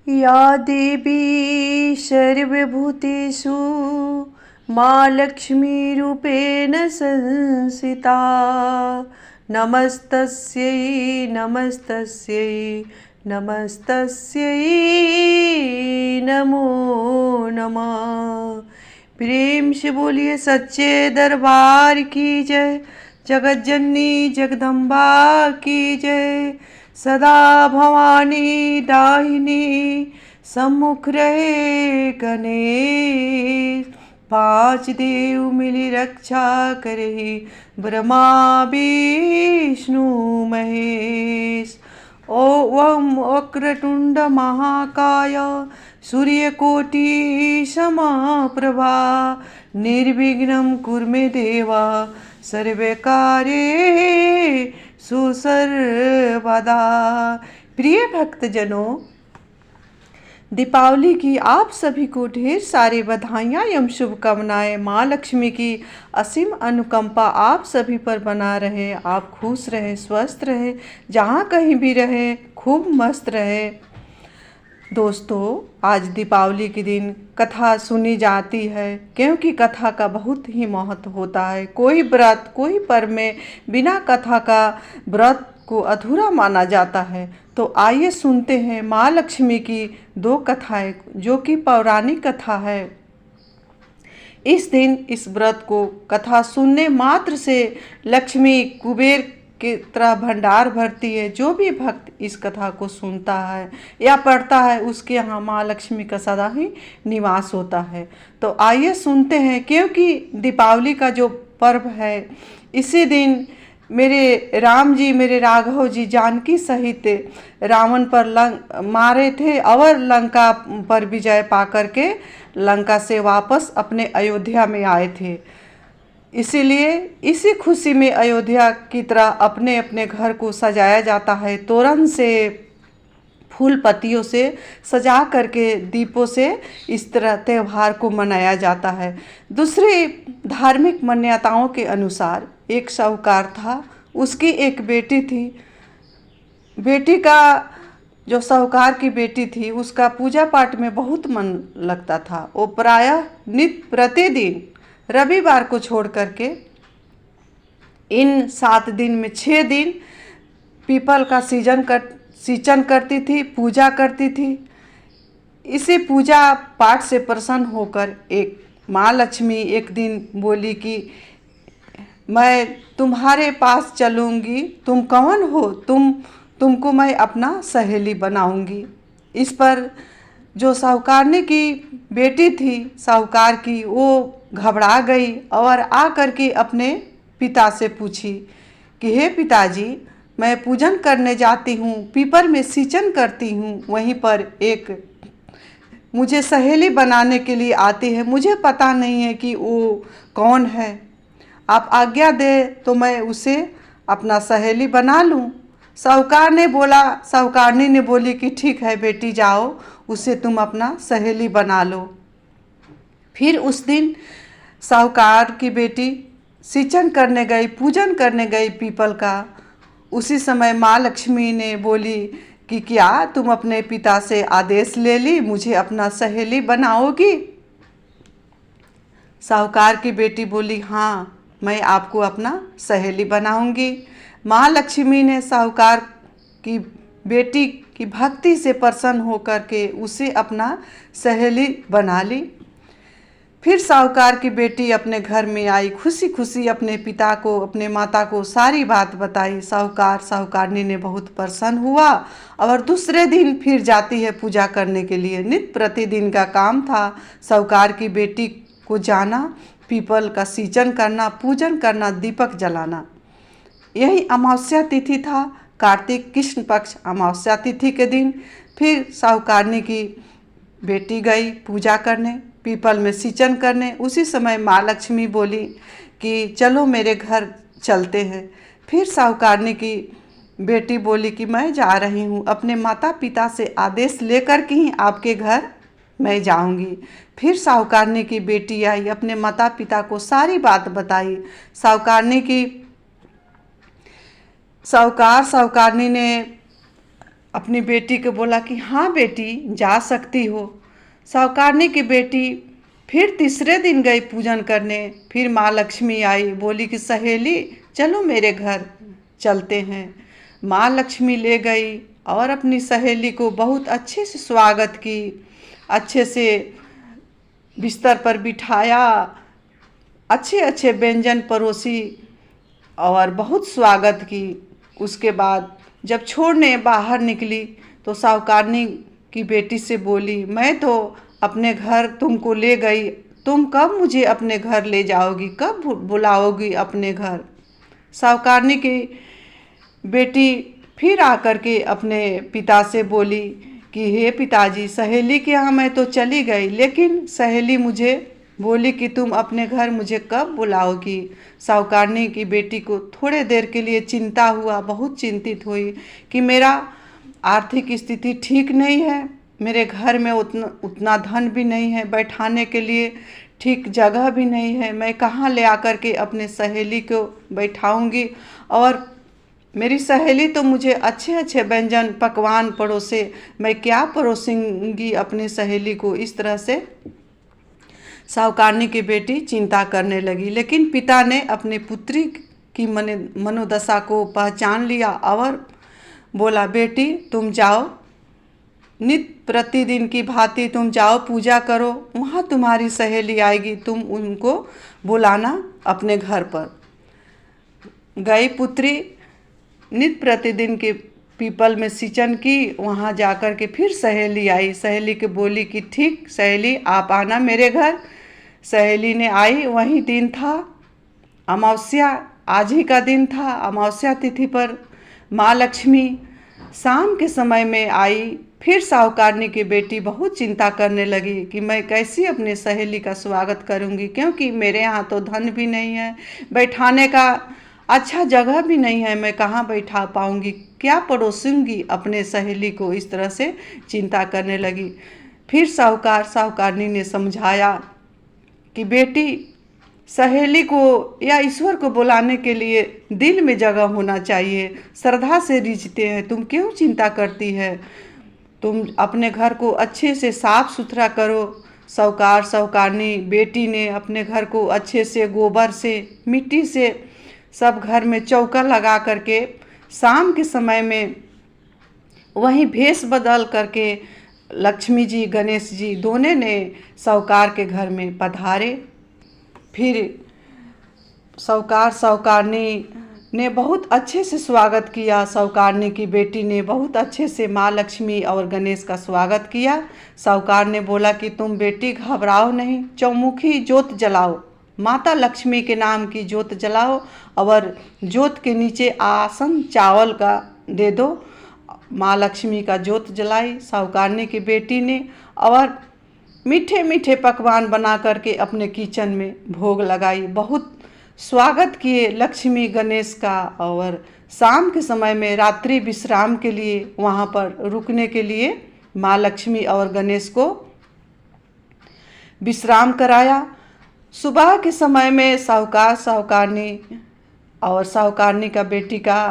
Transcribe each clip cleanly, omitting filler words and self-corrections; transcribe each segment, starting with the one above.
या देवी सर्वभूतेषु माँ लक्ष्मीरूपेण संस्थिता नमस्तस्यै नमस्तस्यै नमस्तस्यै नमो नमः। प्रेम से बोलिए सच्चे दरबार की जय। जगत जननी जगदम्बा की जय। सदा भवानी दाहिनी सम्मुख रहे गणेश। पांच देव मिली रक्षा करहि ब्रह्मा विष्णु महेश। ओम वक्रतुंड महाकाय सूर्यकोटि समप्रभा निर्विघ्नं कुरु मे देवा सर्वकार्येषु सर्वदा। प्रिय भक्तजनों, दीपावली की आप सभी को ढेर सारी बधाइयाँ एवं शुभकामनाएं। माँ लक्ष्मी की असीम अनुकंपा आप सभी पर बना रहे। आप खुश रहें, स्वस्थ रहें, जहाँ कहीं भी रहें, खूब मस्त रहें। दोस्तों, आज दीपावली के दिन कथा सुनी जाती है, क्योंकि कथा का बहुत ही महत्व होता है। कोई व्रत, कोई पर्व में बिना कथा का व्रत को अधूरा माना जाता है। तो आइए सुनते हैं माँ लक्ष्मी की दो कथाएं, जो कि पौराणिक कथा है। इस दिन इस व्रत को कथा सुनने मात्र से लक्ष्मी कुबेर की तरह भंडार भरती है। जो भी भक्त इस कथा को सुनता है या पढ़ता है, उसके यहाँ माँ लक्ष्मी का सदा ही निवास होता है। तो आइए सुनते हैं, क्योंकि दीपावली का जो पर्व है, इसी दिन मेरे राम जी, मेरे राघव जी जानकी सहित रावण पर मारे थे और लंका पर विजय पा करके लंका से वापस अपने अयोध्या में आए थे। इसीलिए इसी खुशी में अयोध्या की तरह अपने अपने घर को सजाया जाता है। तोरण से, फूल पत्तियों से सजा करके, दीपों से इस तरह त्यौहार को मनाया जाता है। दूसरी धार्मिक मान्यताओं के अनुसार एक साहूकार था, उसकी एक बेटी थी। बेटी का, जो साहूकार की बेटी थी, उसका पूजा पाठ में बहुत मन लगता था। वो प्रायः नित्य प्रतिदिन रविवार को छोड़ करके इन 7 दिन में 6 दिन पीपल का सिंचन करती थी, पूजा करती थी। इसी पूजा पाठ से प्रसन्न होकर एक माँ लक्ष्मी एक दिन बोली कि मैं तुम्हारे पास चलूँगी, तुम कौन हो, तुमको मैं अपना सहेली बनाऊँगी। इस पर जो साहूकारनी की बेटी थी साहूकार की, वो घबरा गई और आ कर के अपने पिता से पूछी कि हे पिताजी, मैं पूजन करने जाती हूँ, पीपल में सिंचन करती हूँ, वहीं पर एक मुझे सहेली बनाने के लिए आती है। मुझे पता नहीं है कि वो कौन है। आप आज्ञा दे तो मैं उसे अपना सहेली बना लूँ। साहूकारनी ने बोली कि ठीक है बेटी, जाओ, उसे तुम अपना सहेली बना लो। फिर उस दिन साहूकार की बेटी सिंचन करने गई, पूजन करने गई पीपल का। उसी समय माँ लक्ष्मी ने बोली कि क्या तुम अपने पिता से आदेश ले ली, मुझे अपना सहेली बनाओगी? साहूकार की बेटी बोली, हाँ, मैं आपको अपना सहेली बनाऊंगी। माँ लक्ष्मी ने साहूकार की बेटी की भक्ति से प्रसन्न होकर के उसे अपना सहेली बना ली। फिर साहूकार की बेटी अपने घर में आई, खुशी खुशी अपने पिता को, अपने माता को सारी बात बताई। साहूकारनी ने बहुत प्रसन्न हुआ और दूसरे दिन फिर जाती है पूजा करने के लिए। नित्य प्रतिदिन का काम था साहूकार की बेटी को जाना, पीपल का सिंचन करना, पूजन करना, दीपक जलाना। यही अमावस्या तिथि था, कार्तिक कृष्ण पक्ष अमावस्या तिथि के दिन फिर साहूकारनी की बेटी गई पूजा करने, पीपल में सिंचन करने। उसी समय माँ लक्ष्मी बोली कि चलो मेरे घर चलते हैं। फिर साहूकारनी की बेटी बोली कि मैं जा रही हूँ, अपने माता पिता से आदेश लेकर के ही आपके घर मैं जाऊँगी। फिर साहूकारनी की बेटी आई, अपने माता पिता को सारी बात बताई। साहूकारनी ने अपनी बेटी को बोला कि हाँ बेटी जा सकती हो। साहूकारनी की बेटी फिर तीसरे दिन गई पूजन करने। फिर माँ लक्ष्मी आई, बोली कि सहेली चलो मेरे घर चलते हैं। माँ लक्ष्मी ले गई और अपनी सहेली को बहुत अच्छे से स्वागत की, अच्छे से बिस्तर पर बिठाया, अच्छे अच्छे व्यंजन परोसी और बहुत स्वागत की। उसके बाद जब छोड़ने बाहर निकली तो साहूकारनी की बेटी से बोली, मैं तो अपने घर तुमको ले गई, तुम कब मुझे अपने घर ले जाओगी, कब बुलाओगी अपने घर। साहूकारनी की बेटी फिर आकर के अपने पिता से बोली कि हे पिताजी, सहेली के यहाँ मैं तो चली गई, लेकिन सहेली मुझे बोली कि तुम अपने घर मुझे कब बुलाओगी। साहूकारनी की बेटी को थोड़े देर के लिए चिंता हुआ, बहुत चिंतित हुई कि मेरा आर्थिक स्थिति ठीक नहीं है, मेरे घर में उतना धन भी नहीं है, बैठाने के लिए ठीक जगह भी नहीं है, मैं कहाँ ले आकर के अपने सहेली को बैठाऊंगी। और मेरी सहेली तो मुझे अच्छे अच्छे व्यंजन पकवान परोसे, मैं क्या परोसूंगी अपनी सहेली को। इस तरह से साहूकारनी की बेटी चिंता करने लगी। लेकिन पिता ने अपनी पुत्री की मनोदशा को पहचान लिया और बोला, बेटी तुम जाओ, नित्य प्रतिदिन की भांति तुम जाओ, पूजा करो, वहाँ तुम्हारी सहेली आएगी, तुम उनको बुलाना अपने घर पर। गई पुत्री, नित्य प्रतिदिन के पीपल में सिंचन की, वहाँ जाकर के फिर सहेली आई। सहेली के बोली कि ठीक सहेली आप आना मेरे घर। सहेली ने आई, वही दिन था अमावस्या, आज ही का दिन था। अमावस्या तिथि पर माँ लक्ष्मी शाम के समय में आई। फिर साहूकारनी की बेटी बहुत चिंता करने लगी कि मैं कैसे अपने सहेली का स्वागत करूंगी, क्योंकि मेरे यहाँ तो धन भी नहीं है, बैठाने का अच्छा जगह भी नहीं है, मैं कहाँ बैठा पाऊंगी, क्या परोसूंगी अपने सहेली को। इस तरह से चिंता करने लगी। फिर साहूकारनी ने समझाया कि बेटी, सहेली को या ईश्वर को बुलाने के लिए दिल में जगह होना चाहिए, श्रद्धा से रिझते हैं, तुम क्यों चिंता करती है, तुम अपने घर को अच्छे से साफ सुथरा करो। साहूकारनी बेटी ने अपने घर को अच्छे से गोबर से, मिट्टी से सब घर में चौका लगा करके शाम के समय में वहीं भेष बदल करके लक्ष्मी जी गणेश जी दोनों ने साहूकार के घर में पधारे। फिर साहूकारनी ने बहुत अच्छे से स्वागत किया। साहूकारनी की बेटी ने बहुत अच्छे से माँ लक्ष्मी और गणेश का स्वागत किया। साहूकार ने बोला कि तुम बेटी घबराओ नहीं, चौमुखी जोत जलाओ, माता लक्ष्मी के नाम की जोत जलाओ और जोत के नीचे आसन चावल का दे दो। माँ लक्ष्मी का जोत जलाई साहूकारनी की बेटी ने और मीठे मीठे पकवान बना करके अपने किचन में भोग लगाई। बहुत स्वागत किए लक्ष्मी गणेश का। और शाम के समय में रात्रि विश्राम के लिए वहाँ पर रुकने के लिए माँ लक्ष्मी और गणेश को विश्राम कराया। सुबह के समय में साहूकारनी और साहूकारनी का बेटी का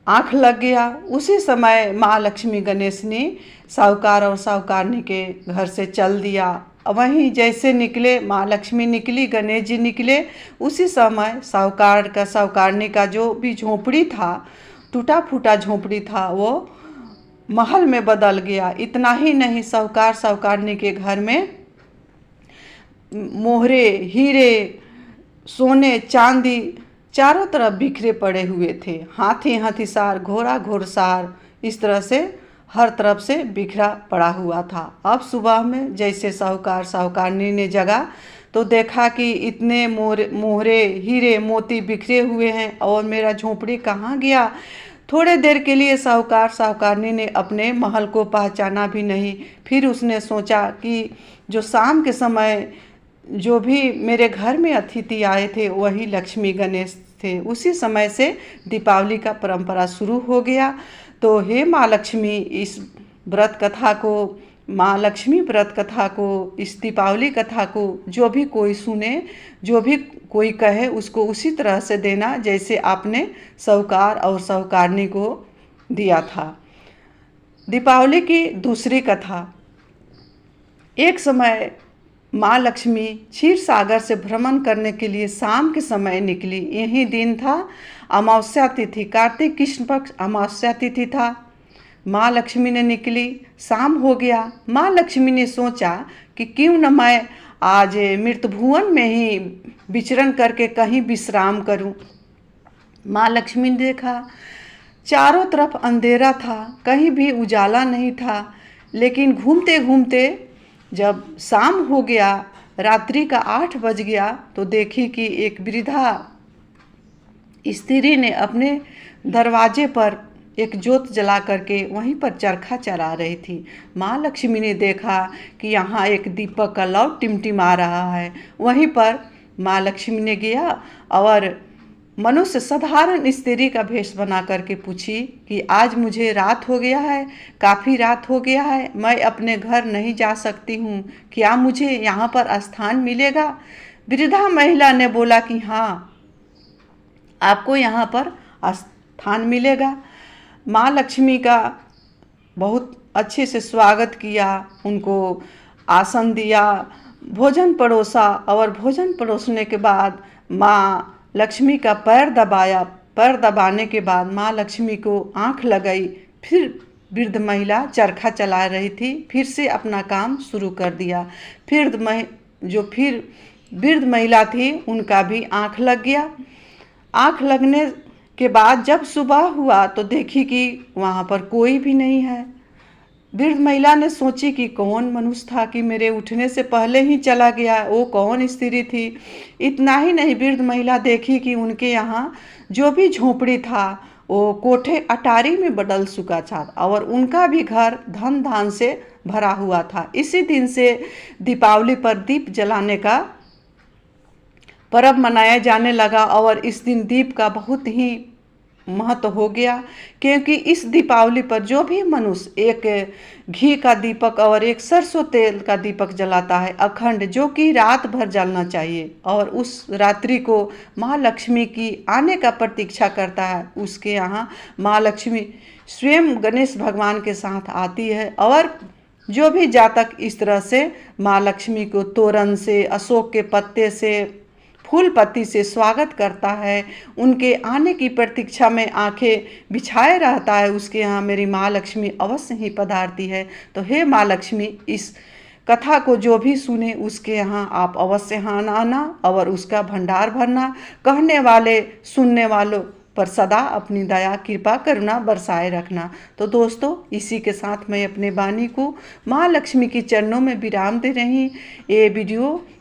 आँख लग गया। उसी समय माँ लक्ष्मी गणेश ने साहूकार और साहूकारनी के घर से चल दिया। वहीं जैसे निकले, माँ लक्ष्मी निकली, गणेश जी निकले, उसी समय साहूकारनी का जो भी झोंपड़ी था, टूटा फूटा झोंपड़ी था, वो महल में बदल गया। इतना ही नहीं, साहूकारनी के घर में मोहरे, हीरे, सोने, चांदी चारों तरफ बिखरे पड़े हुए थे। हाथी हाथीसार, घोड़ा घोड़सार, इस तरह से हर तरफ से बिखरा पड़ा हुआ था। अब सुबह में जैसे साहूकारनी ने जगा तो देखा कि इतने मोहरे, हीरे, मोती बिखरे हुए हैं और मेरा झोंपड़ी कहाँ गया। थोड़े देर के लिए साहूकारनी ने अपने महल को पहचाना भी नहीं। फिर उसने सोचा कि जो शाम के समय जो भी मेरे घर में अतिथि आए थे वही लक्ष्मी गणेश थे। उसी समय से दीपावली का परंपरा शुरू हो गया। तो हे माँ लक्ष्मी, इस व्रत कथा को, माँ लक्ष्मी व्रत कथा को, इस दीपावली कथा को जो भी कोई सुने, जो भी कोई कहे, उसको उसी तरह से देना जैसे आपने साहूकार और साहूकारनी को दिया था। दीपावली की दूसरी कथा। एक समय माँ लक्ष्मी क्षीर सागर से भ्रमण करने के लिए शाम के समय निकली। यही दिन था अमावस्या तिथि, कार्तिक कृष्ण पक्ष अमावस्या तिथि था। माँ लक्ष्मी ने निकली, शाम हो गया। माँ लक्ष्मी ने सोचा कि क्यों न मैं आज मृतभुवन में ही विचरण करके कहीं विश्राम करूं। माँ लक्ष्मी ने देखा चारों तरफ अंधेरा था, कहीं भी उजाला नहीं था। लेकिन घूमते घूमते जब शाम हो गया, रात्रि का 8 बज गया, तो देखी कि एक वृद्धा स्त्री ने अपने दरवाजे पर एक जोत जला करके वहीं पर चरखा चला रही थी। माँ लक्ष्मी ने देखा कि यहाँ एक दीपक का लौ टिमटिमा रहा है। वहीं पर माँ लक्ष्मी ने गया और मनुष्य साधारण स्त्री का भेष बना करके पूछी कि आज मुझे रात हो गया है, काफ़ी रात हो गया है, मैं अपने घर नहीं जा सकती हूँ, क्या मुझे यहाँ पर स्थान मिलेगा? वृद्धा महिला ने बोला कि हाँ, आपको यहाँ पर स्थान मिलेगा। माँ लक्ष्मी का बहुत अच्छे से स्वागत किया, उनको आसन दिया, भोजन परोसा और भोजन परोसने के बाद माँ लक्ष्मी का पैर दबाया। पैर दबाने के बाद माँ लक्ष्मी को आँख लगाई। फिर वृद्ध महिला चरखा चला रही थी, फिर से अपना काम शुरू कर दिया। फिर वृद्ध महिला थी, उनका भी आँख लग गया। आँख लगने के बाद जब सुबह हुआ तो देखी कि वहाँ पर कोई भी नहीं है। वृद्ध महिला ने सोची कि कौन मनुष्य था कि मेरे उठने से पहले ही चला गया, वो कौन स्त्री थी। इतना ही नहीं, वृद्ध महिला देखी कि उनके यहाँ जो भी झोपड़ी था वो कोठे अटारी में बदल चुका था और उनका भी घर धन धान से भरा हुआ था। इसी दिन से दीपावली पर दीप जलाने का पर्व मनाया जाने लगा और इस दिन दीप का बहुत ही महत्व हो गया, क्योंकि इस दीपावली पर जो भी मनुष्य एक घी का दीपक और एक सरसों तेल का दीपक जलाता है अखंड, जो कि रात भर जलना चाहिए, और उस रात्रि को माँ लक्ष्मी की आने का प्रतीक्षा करता है, उसके यहाँ माँ लक्ष्मी स्वयं गणेश भगवान के साथ आती है। और जो भी जातक इस तरह से माँ लक्ष्मी को तोरण से, अशोक के पत्ते से, फूल पत्ती से स्वागत करता है, उनके आने की प्रतीक्षा में आंखें बिछाए रहता है, उसके यहाँ मेरी माँ लक्ष्मी अवश्य ही पधारती है। तो हे माँ लक्ष्मी, इस कथा को जो भी सुने उसके यहाँ आप अवश्य आना और उसका भंडार भरना। कहने वाले सुनने वालों पर सदा अपनी दया कृपा करुणा बरसाए रखना। तो दोस्तों, इसी के साथ मैं अपने वाणी को माँ लक्ष्मी के चरणों में विराम दे रही।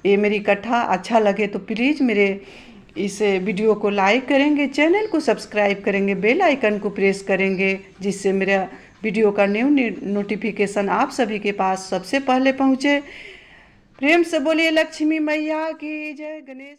ये मेरी कथा अच्छा लगे तो प्लीज़ मेरे इस वीडियो को लाइक करेंगे, चैनल को सब्सक्राइब करेंगे, बेल आइकन को प्रेस करेंगे, जिससे मेरा वीडियो का न्यू नोटिफिकेशन आप सभी के पास सबसे पहले पहुँचे। प्रेम से बोलिए लक्ष्मी मैया की जय। गणेश